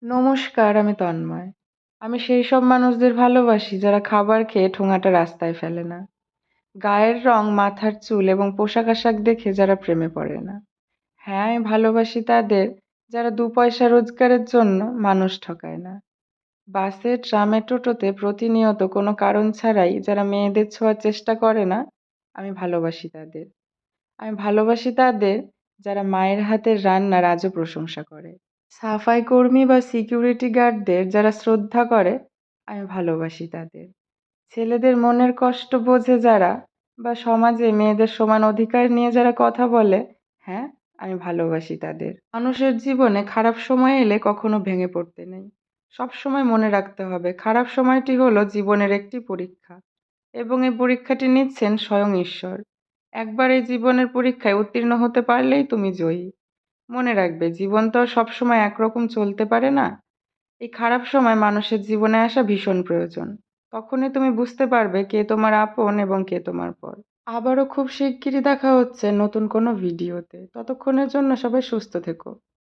নমস্কার, আমি তন্ময়। আমি সেই সব মানুষদের ভালোবাসি যারা খাবার খেয়ে ঠোঙাটা রাস্তায় ফেলে না। গায়ের রং, মাথার চুল এবং পোশাক-আশাক দেখে যারা প্রেমে পড়ে না। হ্যাঁ, আমি ভালোবাসি তাদের যারা ২ পয়সা রোজগারের জন্য মানুষ ঠকায় না। বাসে, ট্রামে, টোটোতে প্রতিনিয়ত কোনো কারণ ছাড়াই যারা মেয়েদের ছোঁয়ার চেষ্টা করে না, আমি ভালোবাসি তাদের। আমি ভালোবাসি তাদের যারা মায়ের হাতের রান্নার আজও প্রশংসা করে। সাফাই কর্মী বা সিকিউরিটি গার্ডদের যারা শ্রদ্ধা করে, আমি ভালোবাসি তাদের। ছেলেদের মনের কষ্ট বোঝে যারা বা সমাজে মেয়েদের সমান অধিকার নিয়ে যারা কথা বলে, হ্যাঁ, আমি ভালোবাসি তাদের। মানুষের জীবনে খারাপ সময় এলে কখনো ভেঙে পড়তে নেই। সবসময় মনে রাখতে হবে খারাপ সময়টি হলো জীবনের একটি পরীক্ষা এবং এই পরীক্ষাটি নিচ্ছেন স্বয়ং ঈশ্বর। একবার এই জীবনের পরীক্ষায় উত্তীর্ণ হতে পারলেই তুমি জয়ী। মনে রাখবে জীবন তো আর সবসময় একরকম চলতে পারে না। এই খারাপ সময় মানুষের জীবনে আসা ভীষণ প্রয়োজন। তখনই তুমি বুঝতে পারবে কে তোমার আপন এবং কে তোমার পর। আবারও খুব শিগগিরই দেখা হচ্ছে নতুন কোনো ভিডিওতে। ততক্ষণের জন্য সবাই সুস্থ থেকো।